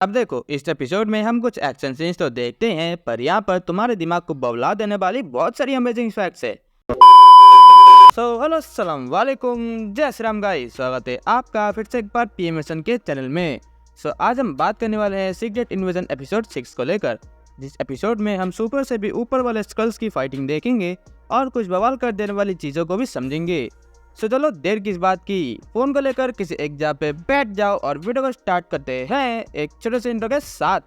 अब देखो, इस एपिसोड में हम कुछ एक्शन सीन्स तो देखते हैं, पर यहाँ पर तुम्हारे दिमाग को बवला देने वाली बहुत सारी अमेजिंग फैक्ट्स है। हेलो अस्सलाम वालेकुम, जय श्री राम गाइस। स्वागत है आपका फिर से एक बार पीएमएसन के चैनल में। आज हम बात करने वाले हैं सीक्रेट इन्वेजन एपिसोड 6 को लेकर, जिस एपिसोड में हम सुपर से भी ऊपर वाले स्कल्स की फाइटिंग देखेंगे और कुछ बवाल कर देने वाली चीजों को भी समझेंगे। चलो देर किस बात की, फोन को लेकर किसी एक जगह पे बैठ जाओ और वीडियो को स्टार्ट करते हैं एक छोटे से इंट्रो के साथ।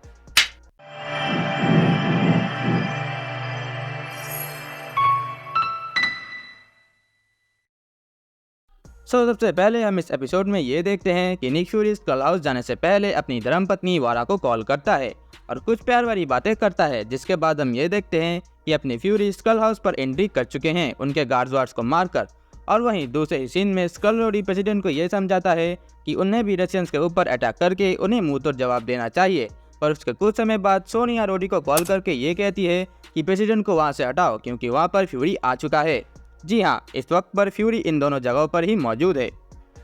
सबसे पहले हम इस एपिसोड में ये देखते हैं कि निक फ्यूरी स्कल हाउस जाने से पहले अपनी धर्मपत्नी वारा को कॉल करता है और कुछ प्यार वाली बातें करता है, जिसके बाद हम ये देखते हैं कि अपनी फ्यूरी स्कल हाउस पर एंट्री कर चुके हैं उनके गार्ड्स को मारकर। और वहीं दूसरे ही सीन में स्कल रोडी प्रेसिडेंट को ये समझाता है कि उन्हें भी रशियंस के ऊपर अटैक करके उन्हें मुंह तोड़ जवाब देना चाहिए। पर उसके कुछ समय बाद सोनिया रोडी को कॉल करके ये कहती है कि प्रेसिडेंट को वहाँ से हटाओ क्योंकि वहाँ पर फ्यूरी आ चुका है। जी हाँ, इस वक्त पर फ्यूरी इन दोनों जगहों पर ही मौजूद है।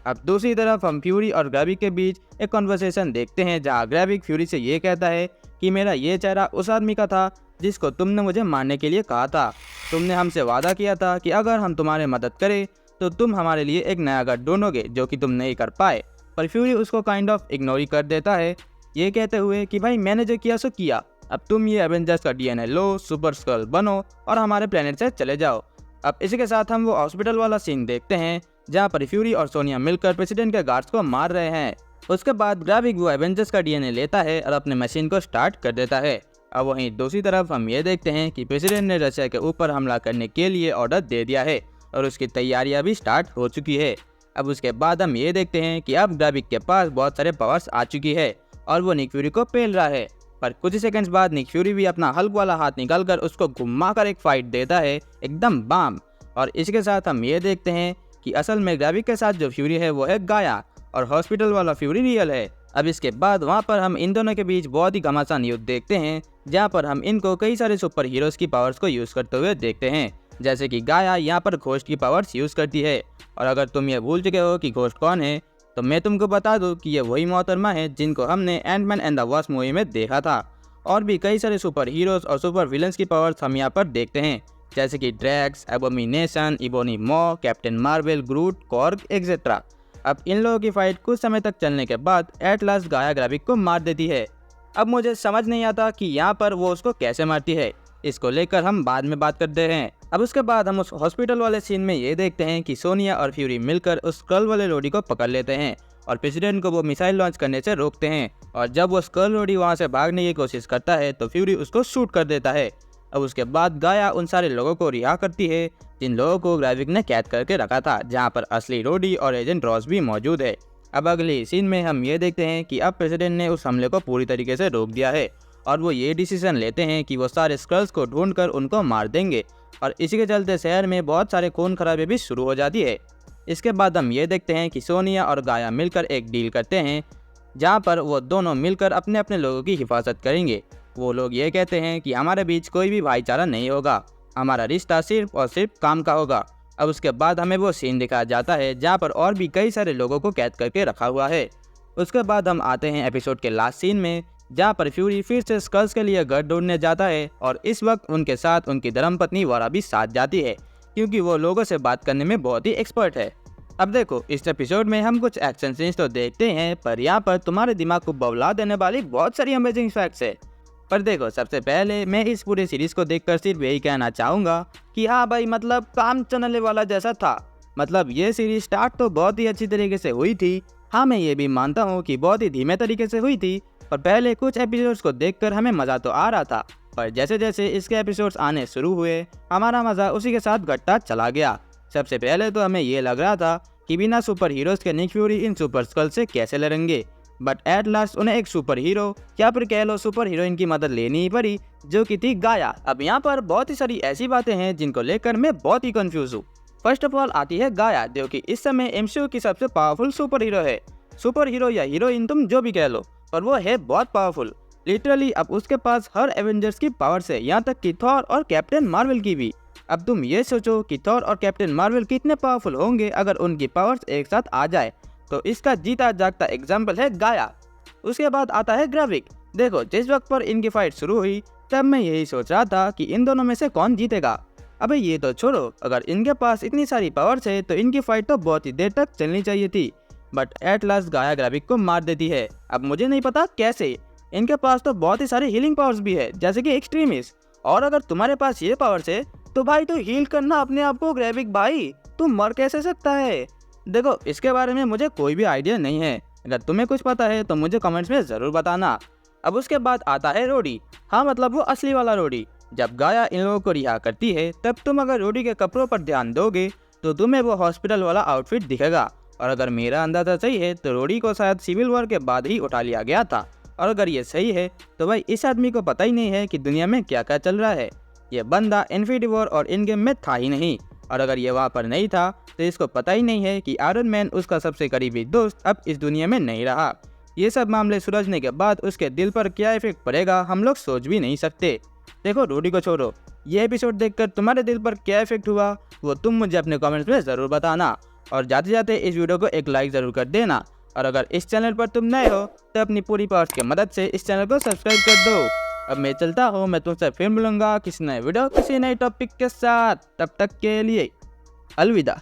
अब दूसरी तरफ हम फ्यूरी और ग्रेविक के बीच एक कॉन्वर्सेशन देखते हैं, जहाँ ग्रेविक फ्यूरी से ये कहता है कि मेरा ये चेहरा उस आदमी का था जिसको तुमने मुझे मारने के लिए कहा था। तुमने हमसे वादा किया था कि अगर हम तुम्हारी मदद करें तो तुम हमारे लिए एक नया घर ढूंढोगे, जो कि तुम नहीं कर पाए। पर फ्यूरी उसको काइंड ऑफ इग्नोर ही कर देता है, ये कहते हुए कि भाई मैंने जो किया सो किया, अब तुम ये एवेंजर्स का डीएनए लो, सुपर स्कल बनो और हमारे प्लेनेट से चले जाओ। अब इसी के साथ हम वो हॉस्पिटल वाला सीन देखते हैं, जहाँ पर फ्यूरी और सोनिया मिलकर प्रेसिडेंट के गार्ड्स को मार रहे हैं। उसके बाद ग्रेविक वो एवेंजर्स का डीएनए लेता है और अपने मशीन को स्टार्ट कर देता है। अब वहीं दूसरी तरफ हम ये देखते हैं कि प्रेसिडेंट ने रशिया के ऊपर हमला करने के लिए ऑर्डर दे दिया है और उसकी तैयारियां भी स्टार्ट हो चुकी है। अब उसके बाद हम ये देखते हैं कि अब ग्रेविक के पास बहुत सारे पावर्स आ चुकी है और वो निक फ्यूरी को पेल रहा है। पर कुछ ही सेकंड्स बाद निक फ्यूरी भी अपना हल्क वाला हाथ निकालकर उसको घुमाकर एक फाइट देता है, एकदम बाम। और इसके साथ हम ये देखते हैं कि असल में ग्रेविक के साथ जो फ्यूरी है वो है गाया और हॉस्पिटल वाला फ्यूरी रियल है। अब इसके बाद वहाँ पर हम इन दोनों के बीच बहुत ही घमासान युद्ध देखते हैं, जहाँ पर हम इनको कई सारे सुपर हीरोज की पावर्स को यूज करते हुए देखते हैं, जैसे कि गाया यहाँ पर घोस्ट की पावर्स यूज करती है। और अगर तुम ये भूल चुके हो कि घोस्ट कौन है, तो मैं तुमको बता दूं कि ये वही मोहतरमा है जिनको हमने Ant Man and the Wasp movie में देखा था। और भी कई सारे सुपर हीरोज और सुपर विलन्स की पावर्स हम यहाँ पर देखते हैं, जैसे कि Drax, Abomination, Ebony Maw, Captain Marvel, Groot, Korg et cetera. अब इन लोगों की फाइट कुछ समय तक चलने के बाद एट लास्ट गाया ग्रेविक को मार देती है। अब मुझे समझ नहीं आता कि यहाँ पर वो उसको कैसे मारती है, इसको लेकर हम बाद में बात करते हैं। अब उसके बाद हम उस हॉस्पिटल वाले सीन में ये देखते हैं कि सोनिया और फ्यूरी मिलकर उस स्कल वाले रोडी को पकड़ लेते हैं और प्रेसिडेंट को वो मिसाइल लॉन्च करने से रोकते हैं। और जब वो स्कल रोडी वहाँ से भागने की कोशिश करता है तो फ्यूरी उसको शूट कर देता है। अब उसके बाद गाया उन सारे लोगों को रिहा करती है जिन लोगों को ग्रेविक ने कैद करके रखा था, जहाँ पर असली रोडी और एजेंट रॉस भी मौजूद है। अब अगले सीन में हम ये देखते हैं कि अब प्रेसिडेंट ने उस हमले को पूरी तरीके से रोक दिया है और वो ये डिसीजन लेते हैं कि वो सारे स्कल्स को ढूंढकर उनको मार देंगे। और इसी के चलते शहर में बहुत सारे खून खराबे भी शुरू हो जाती है। इसके बाद हम ये देखते हैं कि सोनिया और गाया मिलकर एक डील करते हैं, जहाँ पर वो दोनों मिलकर अपने अपने लोगों की हिफाजत करेंगे। वो लोग ये कहते हैं कि हमारे बीच कोई भी भाईचारा नहीं होगा, हमारा रिश्ता सिर्फ और सिर्फ काम का होगा। अब उसके बाद हमें वो सीन दिखाया जाता है जहाँ पर और भी कई सारे लोगों को कैद करके रखा हुआ है। उसके बाद हम आते हैं एपिसोड के लास्ट सीन में, जहाँ पर फ्यूरी फिर से स्कल्स के लिए घर ढूंढने जाता है और इस वक्त उनके साथ उनकी धर्मपत्नी वारा भी साथ जाती है, क्योंकि वो लोगों से बात करने में बहुत ही एक्सपर्ट है। अब देखो, इस एपिसोड में हम कुछ एक्शन सीन्स तो देखते हैं, पर यहाँ पर तुम्हारे दिमाग को बवला देने वाली बहुत सारी अमेजिंग फैक्ट्स है। पर देखो, सबसे पहले मैं इस पूरे सीरीज को देखकर सिर्फ यही कहना चाहूँगा कि हाँ भाई, मतलब काम चलने वाला जैसा था। मतलब ये सीरीज स्टार्ट तो बहुत ही अच्छी तरीके से हुई थी। हाँ, मैं ये भी मानता हूँ कि बहुत ही धीमे तरीके से हुई थी, पर पहले कुछ एपिसोड्स को देखकर हमें मज़ा तो आ रहा था, पर जैसे जैसे इसके एपिसोड्स आने शुरू हुए हमारा मज़ा उसी के साथ घटता चला गया। सबसे पहले तो हमें ये लग रहा था कि बिना सुपर हीरोज़ के निक फ्यूरी इन सुपर स्कल से कैसे लड़ेंगे, बट एट लास्ट उन्हें एक सुपर हीरो या फिर कह लो सुपर हीरोइन की मदद लेनी ही पड़ी, जो कि थी गाया। अब यहाँ पर बहुत ही सारी ऐसी बातें हैं जिनको लेकर मैं बहुत ही कंफ्यूज हूँ। फर्स्ट ऑफ ऑल आती है गाया, जो कि इस समय एमसीयू की सबसे पावरफुल सुपर हीरो है। सुपर हीरो या हीरोइन तुम जो भी कह लो, पर वो है बहुत पावरफुल। लिटरली अब उसके पास हर एवेंजर्स की पावर्स है, यहाँ तक कि थॉर और कैप्टन मार्वल की भी। अब तुम ये सोचो कि थॉर और कैप्टन मार्वल कितने पावरफुल होंगे अगर उनकी पावर्स एक साथ आ जाए। तो इसका जीता जागता एग्जाम्पल है गाया। उसके बाद आता है ग्राविक। देखो, जिस वक्त पर इनकी फाइट शुरू हुई तब मैं यही सोच रहा था कि इन दोनों में से कौन जीतेगा। अबे ये तो छोड़ो, अगर इनके पास इतनी सारी पावर्स है तो इनकी फाइट तो बहुत ही देर तक चलनी चाहिए थी, बट एट लास्ट गाया ग्राविक को मार देती है। अब मुझे नहीं पता कैसे, इनके पास तो बहुत ही सारी हीलिंग पावर्स भी है जैसे कि एक्सट्रीमिस्ट, और अगर तुम्हारे पास ये पावर्स है तो भाई तो हील करना अपने आप को ग्राविक भाई, तू मर कैसे सकता है। देखो, इसके बारे में मुझे कोई भी आइडिया नहीं है, अगर तुम्हें कुछ पता है तो मुझे कमेंट्स में ज़रूर बताना। अब उसके बाद आता है रोडी, हाँ मतलब वो असली वाला रोडी। जब गाया इन लोगों को रिहा करती है तब तुम अगर रोडी के कपड़ों पर ध्यान दोगे तो तुम्हें वो हॉस्पिटल वाला आउटफिट दिखेगा, और अगर मेरा अंदाज़ा सही है तो रोडी को शायद सिविल वॉर के बाद ही उठा लिया गया था, और अगर ये सही है तो भाई इस आदमी को पता ही नहीं है कि दुनिया में क्या क्या चल रहा है। ये बंदा इन्फिनिटी वॉर और इन गेम में था ही नहीं, और अगर ये वहाँ पर नहीं था तो इसको पता ही नहीं है कि आयरन मैन उसका सबसे करीबी दोस्त अब इस दुनिया में नहीं रहा। ये सब मामले सुलझने के बाद उसके दिल पर क्या इफेक्ट पड़ेगा हम लोग सोच भी नहीं सकते। देखो, रोडी को छोड़ो, ये एपिसोड देखकर तुम्हारे दिल पर क्या इफेक्ट हुआ वो तुम मुझे अपने कमेंट्स में ज़रूर बताना, और जाते जाते इस वीडियो को एक लाइक ज़रूर कर देना, और अगर इस चैनल पर तुम नए हो तो अपनी पूरी पावर्स की मदद से इस चैनल को सब्सक्राइब कर दो। अब मैं चलता हूँ, मैं तुमसे फिर मिलूंगा किसी नए वीडियो किसी नए टॉपिक के साथ, तब तक के लिए अलविदा।